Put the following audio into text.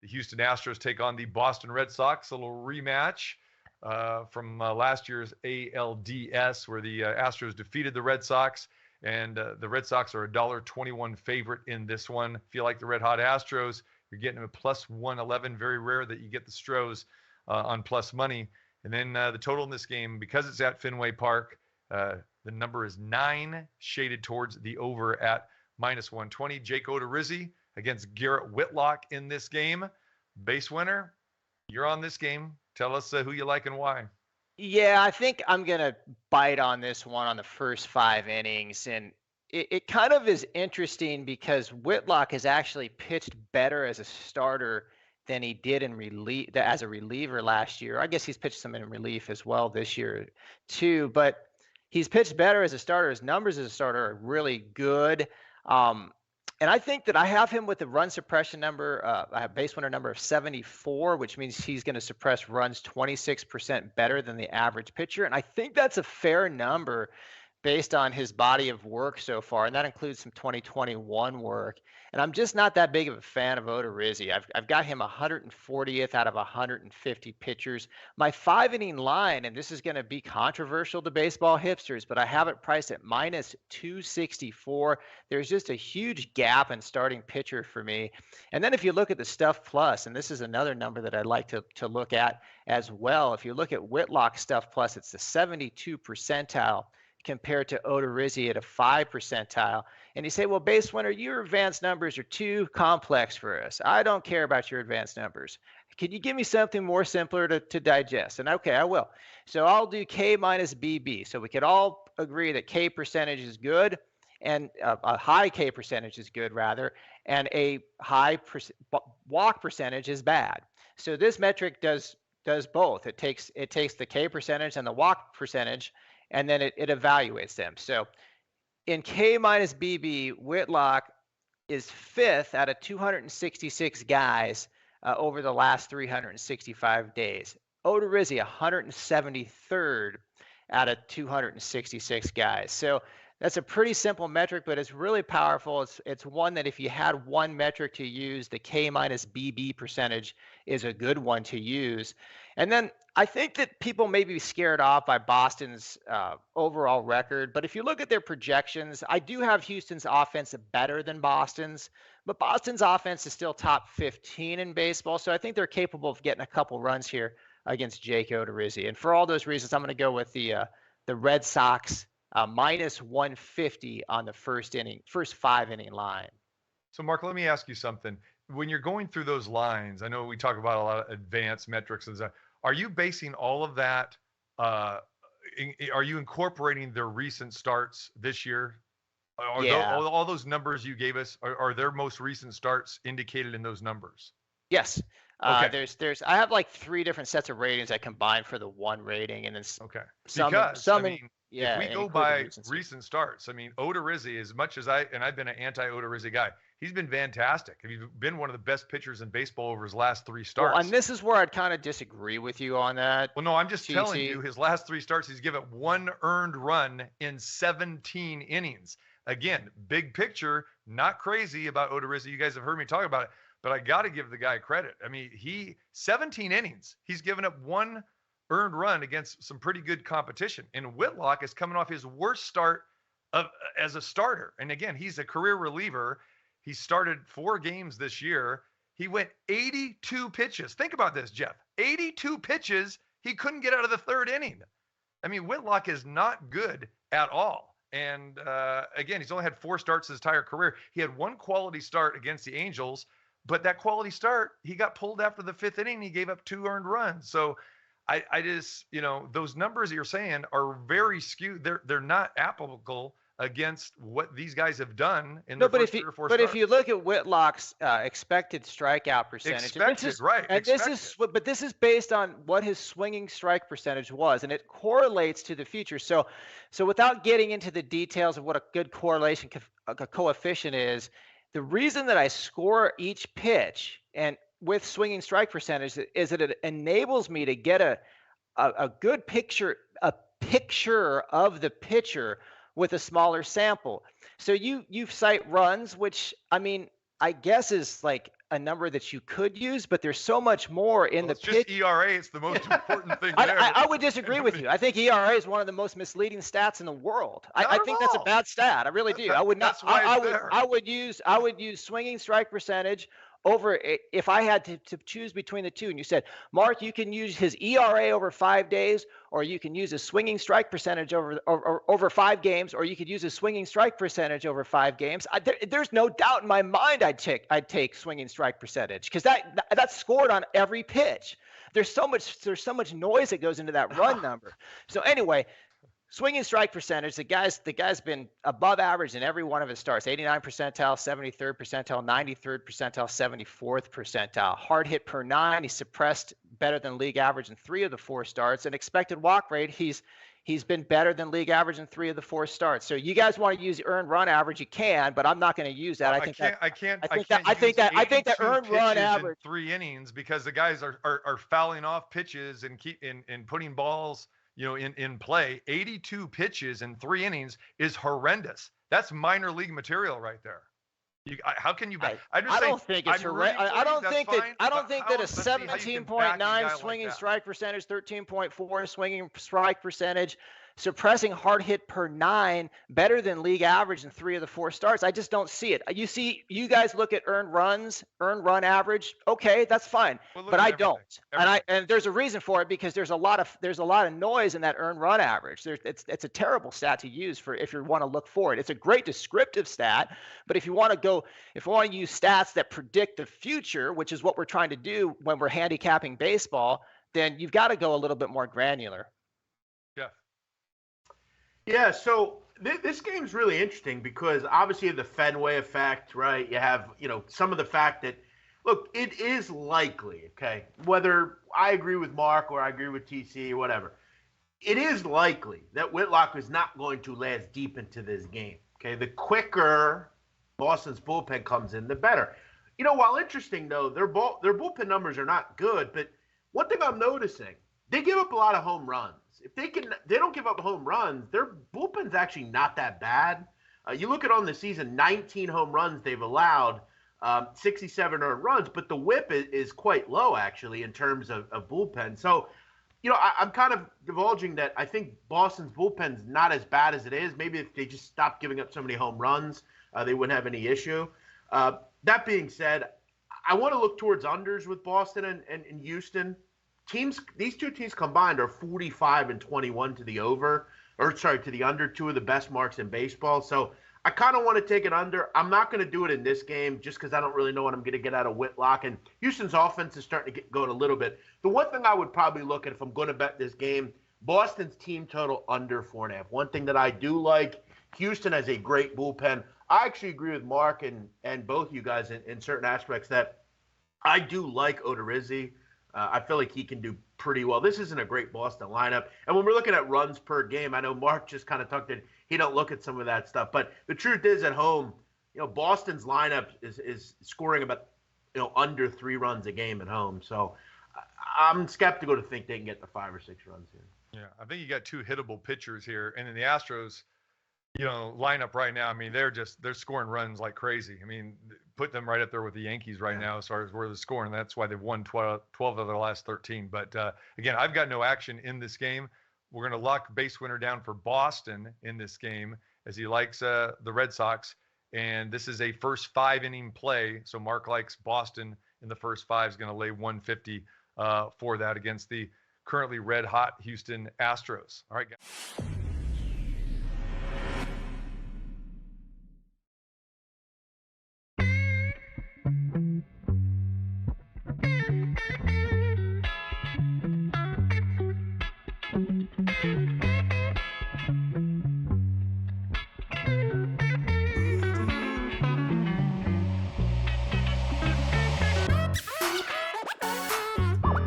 The Houston Astros take on the Boston Red Sox, a little rematch from last year's ALDS, where the Astros defeated the Red Sox, and the Red Sox are a $1.21 favorite in this one. If you like the Red Hot Astros, you're getting a plus 111. Very rare that you get the Stros on plus money. And then the total in this game, because it's at Fenway Park, the number is 9, shaded towards the over at minus 120. Jake Odorizzi against Garrett Whitlock in this game. Base winner, you're on this game. Tell us who you like and why. Yeah, I think I'm going to bite on this one on the first 5 innings. And it kind of is interesting because Whitlock has actually pitched better as a starter than he did as a reliever last year. I guess he's pitched some in relief as well this year too, but he's pitched better as a starter. His numbers as a starter are really good. And I think that I have him with the run suppression number, I have base winner number of 74, which means he's going to suppress runs 26% better than the average pitcher. And I think that's a fair number based on his body of work so far. And that includes some 2021 work. And I'm just not that big of a fan of Odorizzi. I've got him 140th out of 150 pitchers. My 5-inning line, and this is going to be controversial to baseball hipsters, but I have it priced at minus 264. There's just a huge gap in starting pitcher for me. And then if you look at the Stuff Plus, and this is another number that I'd like to look at as well. If you look at Whitlock Stuff Plus, it's the 72 percentile compared to Odorizzi at a 5 percentile. And you say, well, base winner, your advanced numbers are too complex for us. I don't care about your advanced numbers. Can you give me something more simpler to digest? And okay, I will. So I'll do K minus BB. So we could all agree that K percentage is good, and a high K percentage is good rather, and a high walk percentage is bad. So this metric does both. It takes the K percentage and the walk percentage, and then it evaluates them. So in K minus BB, Whitlock is 5th out of 266 guys over the last 365 days. Odorizzi, 173rd out of 266 guys. So that's a pretty simple metric, but it's really powerful. It's one that if you had one metric to use, the K minus BB percentage is a good one to use. And then I think that people may be scared off by Boston's overall record, but if you look at their projections, I do have Houston's offense better than Boston's, but Boston's offense is still top 15 in baseball, so I think they're capable of getting a couple runs here against Jake Odorizzi. And for all those reasons, I'm going to go with the Red Sox minus 150 on the first 5-inning line. So, Mark, let me ask you something. When you're going through those lines, I know we talk about a lot of advanced metrics and stuff. Are you basing all of that? Are you incorporating their recent starts this year? Yeah. All those numbers you gave us, are their most recent starts indicated in those numbers? Yes. Okay. I have like 3 different sets of ratings I combine for the one rating, and then if we go by recent starts, I mean, Odorizzi, as much as I've been an anti-Odorizzi guy, he's been fantastic. He's been one of the best pitchers in baseball over his last 3 starts. Well, and this is where I'd kind of disagree with you on that. Well, no, I'm just telling you, his last 3 starts, he's given 1 earned run in 17 innings. Again, big picture, not crazy about Odorizzi. You guys have heard me talk about it, but I got to give the guy credit. I mean, 17 innings, he's given up 1 earned run against some pretty good competition. And Whitlock is coming off his worst start as a starter. And again, he's a career reliever. He started 4 games this year. He went 82 pitches. Think about this, Jeff. 82 pitches. He couldn't get out of the 3rd inning. I mean, Whitlock is not good at all. And again, he's only had 4 starts his entire career. He had 1 quality start against the Angels, but that quality start, he got pulled after the 5th inning. He gave up 2 earned runs. So I just, those numbers that you're saying are very skewed. They're not applicable against what these guys have done in the first 3 or 4 starts. But if you look at Whitlock's expected strikeout percentage, this is based on what his swinging strike percentage was, and it correlates to the future. So without getting into the details of what a good correlation coefficient is, the reason that I score each pitch and with swinging strike percentage is that it enables me to get a good picture of the pitcher with a smaller sample. So you cite runs, which, I mean, I guess is like a number that you could use, but there's so much more in the pitch. Just ERA. It's the most important thing there. I would disagree with you. I think ERA is one of the most misleading stats in the world. I think that's a bad stat. I really do. I would not. I would use swinging strike percentage over if I had to choose between the two. And you said, Mark, you can use his ERA over 5 days, or you can use a swinging strike percentage over 5 games, or you could use a swinging strike percentage over 5 games. There's no doubt in my mind I'd take swinging strike percentage, because that's scored on every pitch. There's so much noise that goes into that run number. So anyway, swinging strike percentage, the guy's been above average in every one of his starts. 89th percentile, 73rd percentile, 93rd percentile, 74th percentile. Hard hit per 9, he's suppressed better than league average in 3 of the 4 starts. And expected walk rate, he's been better than league average in 3 of the 4 starts. So you guys want to use earned run average, you can, but I'm not going to use that. I think that earned run average in 3 innings, because the guys are fouling off pitches and putting balls, in play. 82 pitches in 3 innings is horrendous. That's minor league material right there. How can you? I don't think it's horrendous. I don't think that a 17.9 swinging strike percentage, 13.4 swinging strike percentage, suppressing hard hit per 9 better than league average in 3 of the 4 starts. I just don't see it. You guys look at earned run average. Okay, that's fine, but I don't. And there's a reason for it, because there's a lot of noise in that earned run average. It's a terrible stat to use if you want to look for it. It's a great descriptive stat, but if you want to use stats that predict the future, which is what we're trying to do when we're handicapping baseball, then you've got to go a little bit more granular. Yeah, so this game's really interesting because obviously the Fenway effect, right? You have, some of the fact that, look, it is likely, okay, whether I agree with Mark or I agree with TC or whatever, it is likely that Whitlock is not going to last deep into this game, okay? The quicker Boston's bullpen comes in, the better. While interesting, though, their bullpen numbers are not good, but one thing I'm noticing, they give up a lot of home runs. If they don't give up home runs, their bullpen's actually not that bad. You look at on the season, 19 home runs they've allowed, 67 earned runs, but the whip is quite low actually in terms of bullpen. So, I'm kind of divulging that I think Boston's bullpen's not as bad as it is. Maybe if they just stopped giving up so many home runs, they wouldn't have any issue. That being said, I want to look towards unders with Boston and Houston. These 2 teams combined are 45 and 21 to the under, 2 of the best marks in baseball. So I kind of want to take it under. I'm not going to do it in this game just because I don't really know what I'm going to get out of Whitlock. And Houston's offense is starting to get going a little bit. The one thing I would probably look at if I'm going to bet this game, Boston's team total under 4.5. One thing that I do like, Houston has a great bullpen. I actually agree with Mark and both you guys in certain aspects that I do like Odorizzi. I feel like he can do pretty well. This isn't a great Boston lineup. And when we're looking at runs per game, I know Mark just kind of talked that he don't look at some of that stuff. But the truth is at home, Boston's lineup is scoring about, under 3 runs a game at home. So I'm skeptical to think they can get the 5 or 6 runs here. Yeah, I think you got 2 hittable pitchers here. And in the Astros, lineup right now, I mean, they're scoring runs like crazy. I mean, put them right up there with the Yankees right now as far as where they're scoring. That's why they've won 12 of their last 13. But again, I've got no action in this game. We're going to lock BaseWinner down for Boston in this game as he likes the Red Sox. And this is a first 5-inning play. So Mark likes Boston in the first 5, is going to lay 150 for that against the currently red hot Houston Astros. All right, guys.